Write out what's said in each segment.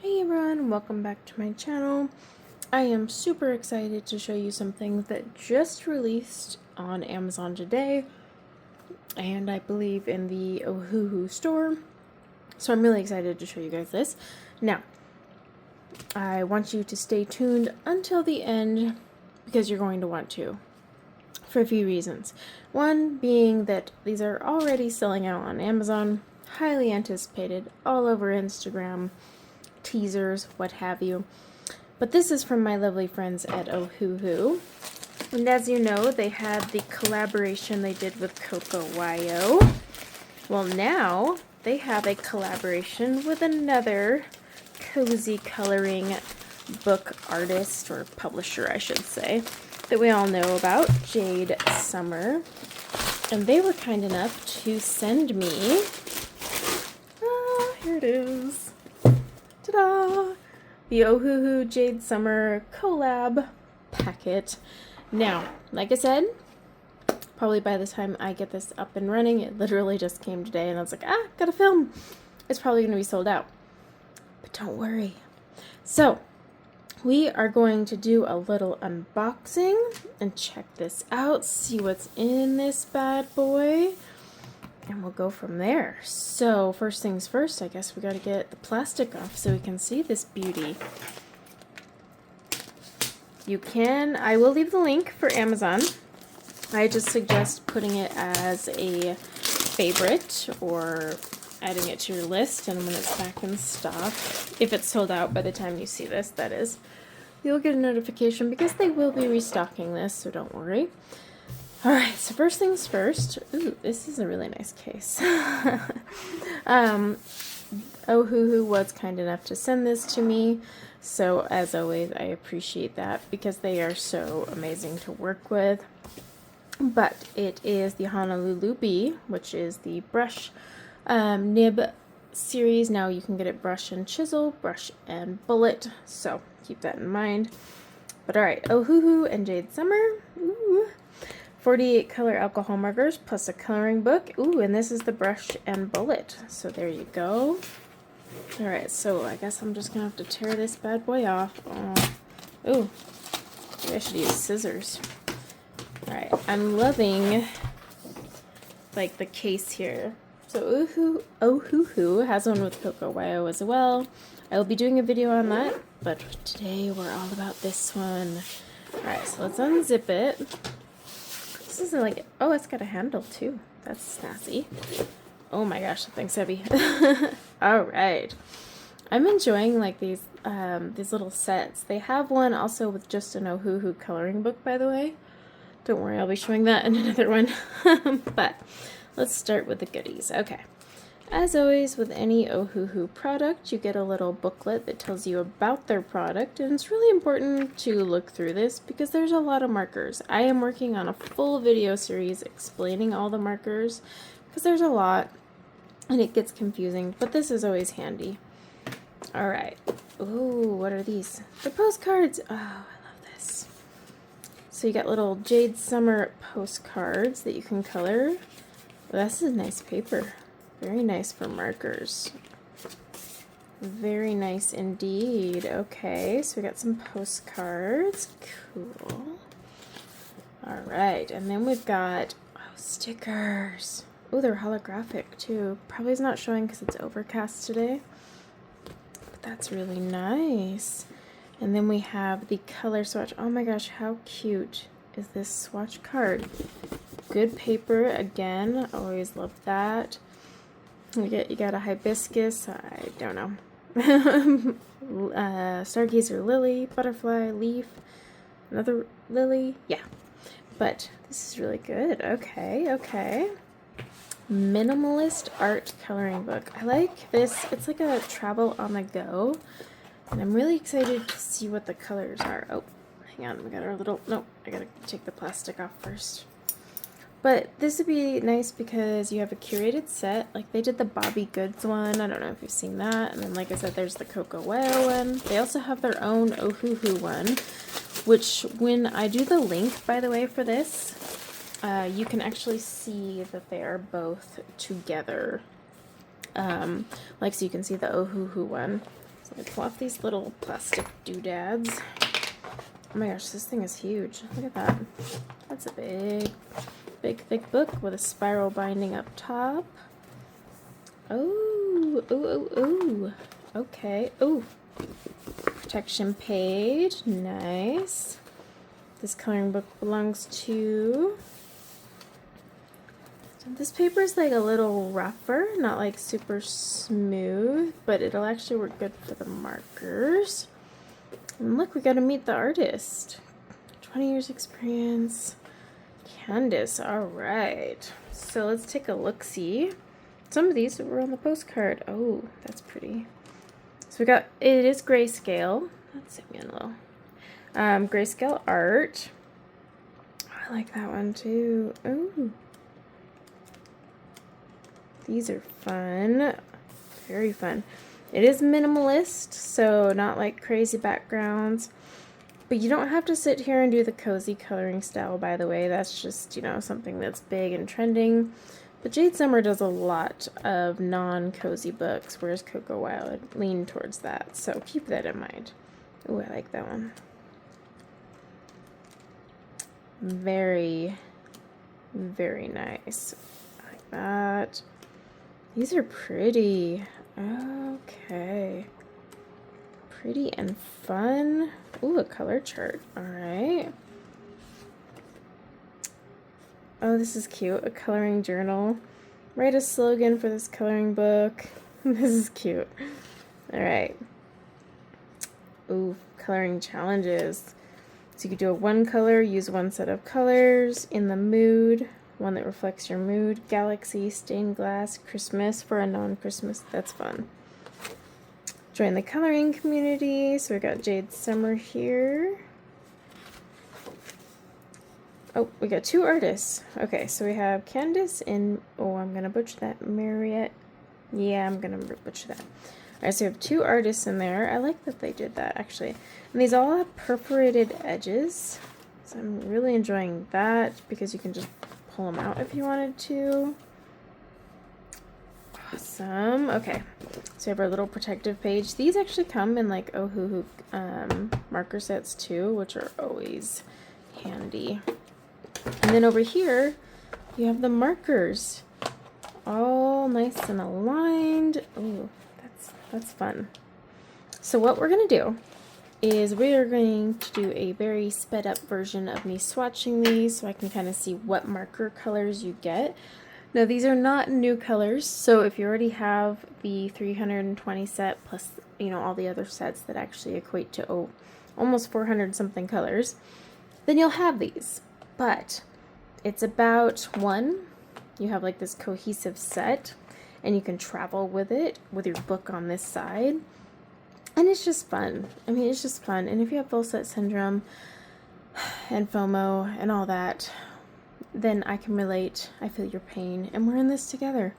Hey everyone, welcome back to my channel. I am super excited to show you some things that just released on Amazon today, and I believe in the Ohuhu store. So I'm really excited to show you guys this. Now, I want you to stay tuned until the end because you're going to want to, for a few reasons. One being that these are already selling out on Amazon, highly anticipated, all over Instagram, teasers, what have you. But this is from my lovely friends at Ohuhu. And as you know, they had the collaboration they did with Korilynn. Well, now they have a collaboration with another cozy coloring book artist, or publisher I should say, that we all know about, Jade Summer. And they were kind enough to send me, here it is, ta-da! The Ohuhu Jade Summer collab packet. Now, like I said, probably by the time I get this up and running, it literally just came today, and I was like, gotta film. It's probably going to be sold out. But don't worry. So, we are going to do a little unboxing and check this out, see what's in this bad boy, and we'll go from there. So first things first, I guess we got to get the plastic off so we can see this beauty. I will leave the link for Amazon. I just suggest putting it as a favorite or adding it to your list, and when it's back in stock, if it's sold out by the time you see this, that is, you'll get a notification because they will be restocking this, so don't worry. Alright, so first things first. Ooh, this is a really nice case. Ohuhu was kind enough to send this to me, so as always, I appreciate that because they are so amazing to work with. But it is the Honolulu Bee, which is the brush nib series. Now you can get it brush and chisel, brush and bullet, so keep that in mind. But alright, Ohuhu and Jade Summer. Ooh. 48 color alcohol markers plus a coloring book. Ooh, and this is the brush and bullet. So there you go. Alright, so I guess I'm just going to have to tear this bad boy off. Ooh, maybe I should use scissors. Alright, I'm loving, like, the case here. So Ohuhu has one with Korilynn as well. I will be doing a video on that, but today we're all about this one. Alright, so let's unzip it. This isn't like, oh, it's got a handle too. That's snazzy. Oh my gosh, that thing's heavy. All right, I'm enjoying like these little sets. They have one also with just an Ohuhu coloring book, by the way. Don't worry, I'll be showing that in another one. But let's start with the goodies. Okay. As always, with any Ohuhu product, you get a little booklet that tells you about their product, and it's really important to look through this because there's a lot of markers. I am working on a full video series explaining all the markers because there's a lot and it gets confusing, but this is always handy. Alright. Ooh, what are these? They're postcards! Oh, I love this. So you got little Jade Summer postcards that you can color. Well, this is nice paper. Very nice for markers. Very nice indeed. Okay, so we got some postcards. Cool. Alright, and then we've got stickers. Oh, they're holographic too. Probably is not showing because it's overcast today. But that's really nice. And then we have the color swatch. Oh my gosh, how cute is this swatch card? Good paper again. Always love that. You got a hibiscus, I don't know, stargazer lily, butterfly, leaf, another lily, yeah, but this is really good. Okay. Minimalist art coloring book. I like this. It's like a travel on the go, and I'm really excited to see what the colors are. Oh, hang on, we got our little, nope, I gotta take the plastic off first. But this would be nice because you have a curated set, like they did the Bobby Goods one. I don't know if you've seen that. And then, like I said, there's the Korilynn one. They also have their own Ohuhu one, which when I do the link, by the way, for this, you can actually see that they are both together. Like, so you can see the Ohuhu one. So I pull off these little plastic doodads. Oh my gosh, this thing is huge. Look at that. That's a big, big, thick book with a spiral binding up top. Oh, ooh, ooh, ooh. Okay. Ooh. Protection page. Nice. This coloring book belongs to... So this paper is like a little rougher, not like super smooth, but it'll actually work good for the markers. And look, we got to meet the artist. 20 years experience. Candace, all right. So let's take a look-see. Some of these were on the postcard. Oh, that's pretty. So we got, it is grayscale. That's semi-low. Grayscale art. I like that one too. Ooh. These are fun. Very fun. It is minimalist, so not like crazy backgrounds. But you don't have to sit here and do the cozy coloring style, by the way. That's just, you know, something that's big and trending. But Jade Summer does a lot of non-cozy books, whereas Coco Wild leaned towards that. So keep that in mind. Ooh, I like that one. Very, very nice. I like that. These are pretty. Okay. Pretty and fun. Ooh, a color chart. All right. Oh, this is cute. A coloring journal. Write a slogan for this coloring book. This is cute. All right. Ooh, coloring challenges. So you could do a one color, use one set of colors, in the mood, one that reflects your mood, galaxy, stained glass, Christmas for a non-Christmas. That's fun. Join the coloring community. So we got Jade Summer here. Oh, we got two artists. Okay, so we have Candace and, oh, I'm going to butcher that, Marriott. Yeah, I'm going to butcher that. All right, so we have two artists in there. I like that they did that, actually. And these all have perforated edges. So I'm really enjoying that because you can just pull them out if you wanted to. Awesome. Okay, so we have our little protective page. These actually come in like Ohuhu marker sets too, which are always handy. And then over here, you have the markers. All nice and aligned. Ooh, that's fun. So what we're going to do is we are going to do a very sped up version of me swatching these so I can kind of see what marker colors you get. Now these are not new colors, so if you already have the 320 set plus, you know, all the other sets that actually equate to almost 400 something colors, then you'll have these. But it's about one, you have like this cohesive set and you can travel with it with your book on this side. And it's just fun. I mean, it's just fun. And if you have full set syndrome and FOMO and all that, then I can relate. I feel your pain and we're in this together.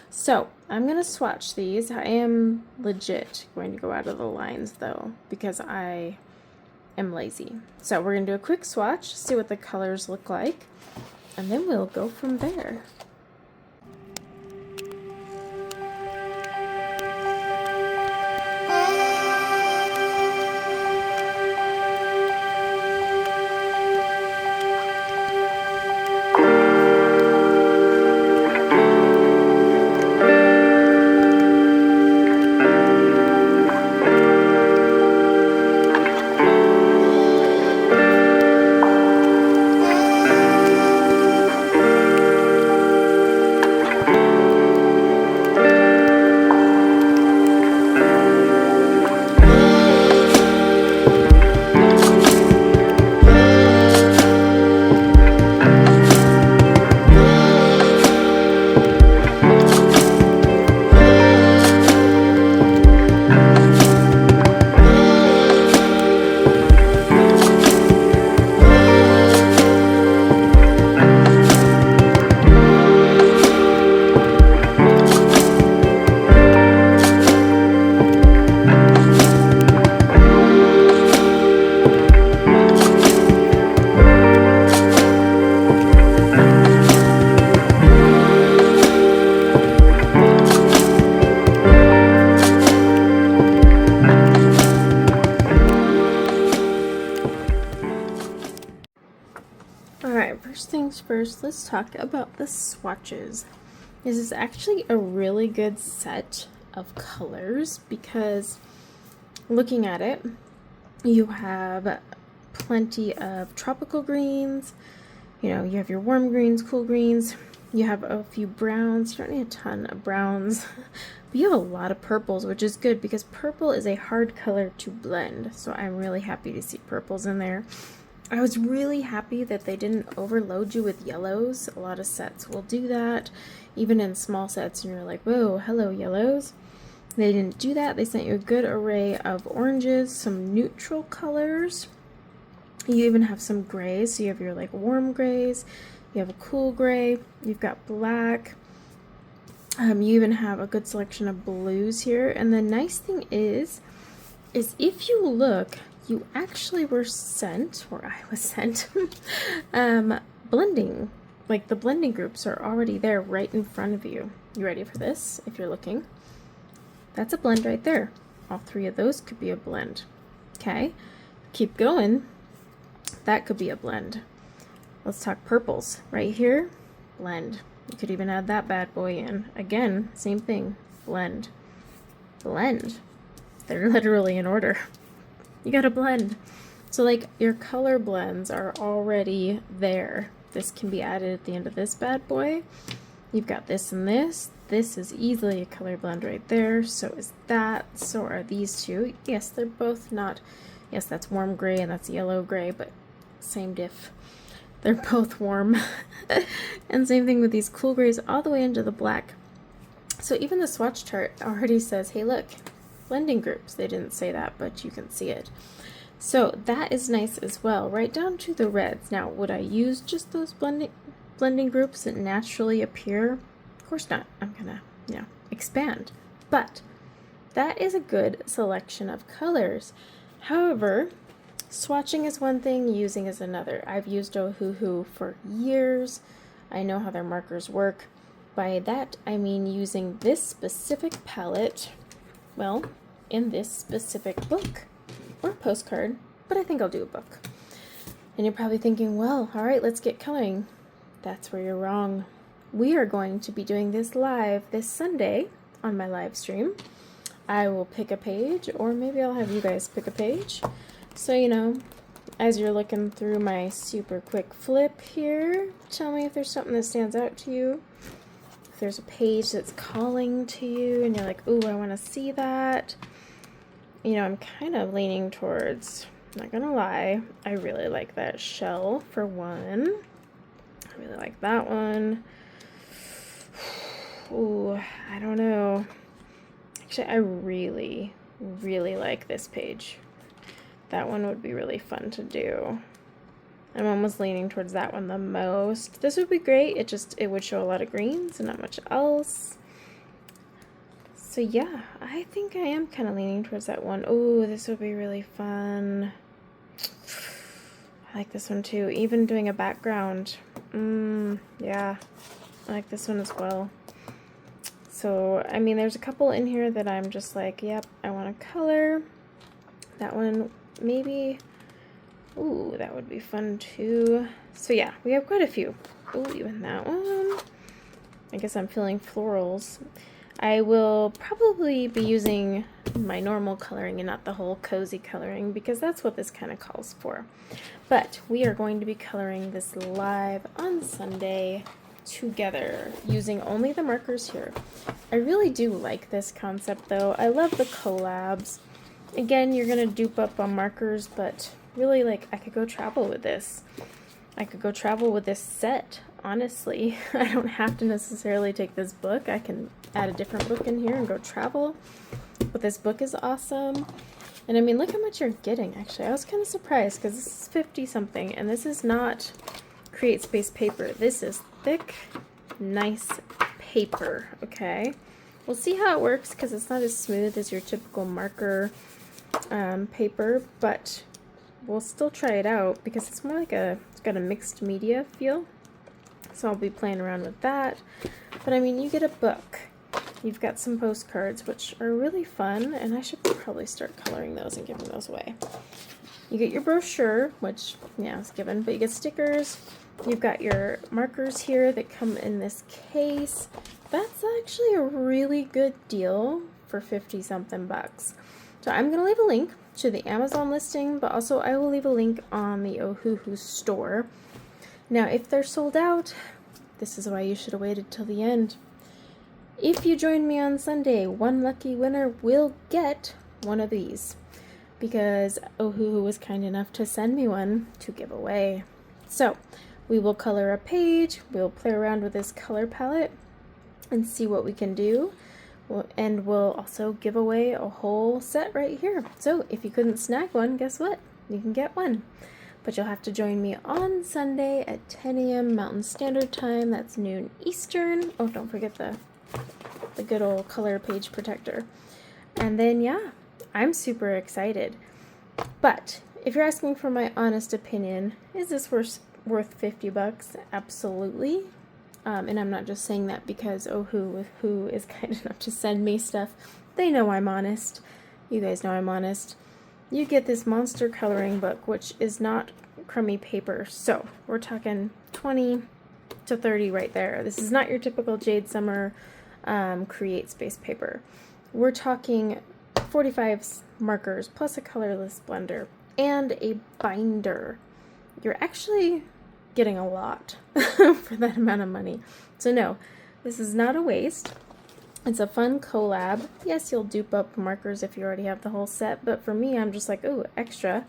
So I'm going to swatch these. I am legit going to go out of the lines though, because I am lazy. So we're going to do a quick swatch, see what the colors look like, and then we'll go from there. things first, let's talk about the swatches. This is actually a really good set of colors because looking at it, you have plenty of tropical greens, you know, you have your warm greens, cool greens, you have a few browns. You don't need a ton of browns, but you have a lot of purples, which is good because purple is a hard color to blend. So I'm really happy to see purples in there. I was really happy that they didn't overload you with yellows. A lot of sets will do that, even in small sets, and you're like, whoa, hello, yellows. They didn't do that. They sent you a good array of oranges, some neutral colors. You even have some grays, so you have your like warm grays, you have a cool gray, you've got black, you even have a good selection of blues here. And the nice thing is if you look, you actually were sent, or I was sent, blending. Like the blending groups are already there right in front of you. You ready for this? If you're looking, that's a blend right there. All three of those could be a blend. Okay, keep going. That could be a blend. Let's talk purples. Right here, blend. You could even add that bad boy in. Again, same thing, blend. Blend. They're literally in order. You gotta blend. So like your color blends are already there. This can be added at the end of this bad boy. You've got this and this. This is easily a color blend right there. So is that. So are these two. Yes, they're both not. Yes, that's warm gray and that's yellow gray, but same diff. They're both warm. And same thing with these cool grays all the way into the black. So even the swatch chart already says, hey, look, blending groups. They didn't say that, but you can see it. So that is nice as well, right down to the reds. Now, would I use just those blending groups that naturally appear? Of course not. I'm gonna, you know, expand. But that is a good selection of colors. However, swatching is one thing, using is another. I've used Ohuhu for years. I know how their markers work. By that, I mean using this specific palette, well, in this specific book or postcard, but I think I'll do a book. And you're probably thinking, well, all right, let's get coloring. That's where you're wrong. We are going to be doing this live this Sunday on my live stream. I will pick a page, or maybe I'll have you guys pick a page. So, you know, as you're looking through my super quick flip here, tell me if there's something that stands out to you. If there's a page that's calling to you and you're like, ooh, I want to see that. You know, I'm kind of leaning towards, I'm not gonna lie, I really like that shell for one. I really like that one. Ooh, I don't know. Actually, I really, really like this page. That one would be really fun to do. I'm almost leaning towards that one the most. This would be great. It would show a lot of greens and not much else. So yeah, I think I am kind of leaning towards that one. Oh, this would be really fun. I like this one too. Even doing a background. Yeah, I like this one as well. So, I mean, there's a couple in here that I'm just like, yep, I want to color. That one, maybe. Ooh, that would be fun too. So yeah, we have quite a few. Ooh, even that one. I guess I'm feeling florals. I will probably be using my normal coloring and not the whole cozy coloring because that's what this kind of calls for. But we are going to be coloring this live on Sunday together using only the markers here. I really do like this concept though. I love the collabs. Again, you're gonna dupe up on markers, but really, like, I could go travel with this. I could go travel with this set, honestly. I don't have to necessarily take this book. I can add a different book in here and go travel. But this book is awesome. And I mean, look how much you're getting, actually. I was kind of surprised because this is 50 something and this is not Create Space paper. This is thick, nice paper, okay? We'll see how it works because it's not as smooth as your typical marker paper, but we'll still try it out because it's more like it's got a mixed media feel. So I'll be playing around with that. But I mean, you get a book. You've got some postcards, which are really fun, and I should probably start coloring those and giving those away. You get your brochure, which, yeah, is given, but you get stickers. You've got your markers here that come in this case. That's actually a really good deal for 50 something bucks. So I'm going to leave a link to the Amazon listing, but also I will leave a link on the Ohuhu store. Now, if they're sold out, this is why you should have waited till the end. If you join me on Sunday, one lucky winner will get one of these, because Ohuhu was kind enough to send me one to give away. So we will color a page, we'll play around with this color palette and see what we can do, and we'll also give away a whole set right here. So if you couldn't snag one, guess what? You can get one. But you'll have to join me on Sunday at 10 a.m. Mountain Standard Time. That's noon Eastern. Oh, don't forget the good old color page protector. And then, yeah, I'm super excited. But if you're asking for my honest opinion, is this worth 50 bucks? Absolutely. And I'm not just saying that because Ohuhu is kind enough to send me stuff. They know I'm honest. You guys know I'm honest. You get this monster coloring book, which is not crummy paper. So we're talking 20 to 30 right there. This is not your typical Jade Summer Create Space paper. We're talking 45 markers plus a colorless blender and a binder. You're actually getting a lot for that amount of money. So no, this is not a waste. It's a fun collab. Yes, you'll dupe up markers if you already have the whole set, but for me, I'm just like, ooh, extra.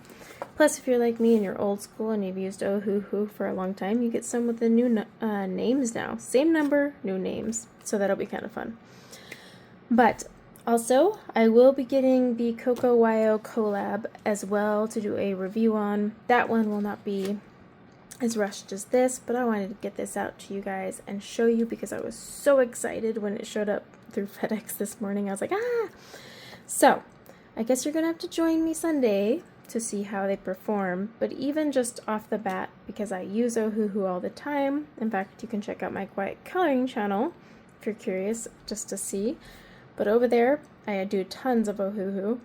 Plus, if you're like me and you're old school and you've used Ohuhu for a long time, you get some with the new names now. Same number, new names. So that'll be kind of fun. But also, I will be getting the Coco Wyo collab as well to do a review on. That one will not be as rushed as this, but I wanted to get this out to you guys and show you because I was so excited when it showed up through FedEx this morning. I was like, ah! So, I guess you're gonna have to join me Sunday to see how they perform, but even just off the bat, because I use Ohuhu all the time. In fact, you can check out my Quiet Coloring channel if you're curious just to see. But over there, I do tons of Ohuhu.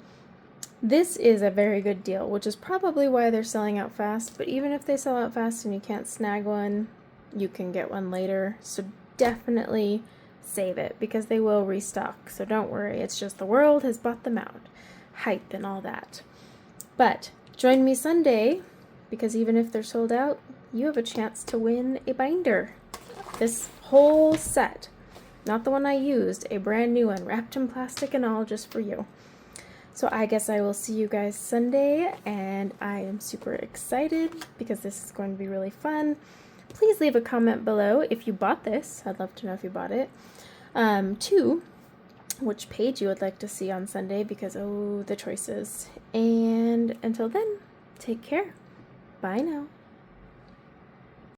This is a very good deal, which is probably why they're selling out fast, but even if they sell out fast and you can't snag one, you can get one later. So definitely save it because they will restock. So don't worry, it's just the world has bought them out. Hype and all that. But join me Sunday because even if they're sold out, you have a chance to win a binder. This whole set, not the one I used, a brand new one, wrapped in plastic and all, just for you. So I guess I will see you guys Sunday, and I am super excited because this is going to be really fun. Please leave a comment below if you bought this. I'd love to know if you bought it. 2, which page you would like to see on Sunday because, oh, the choices. And until then, take care. Bye now.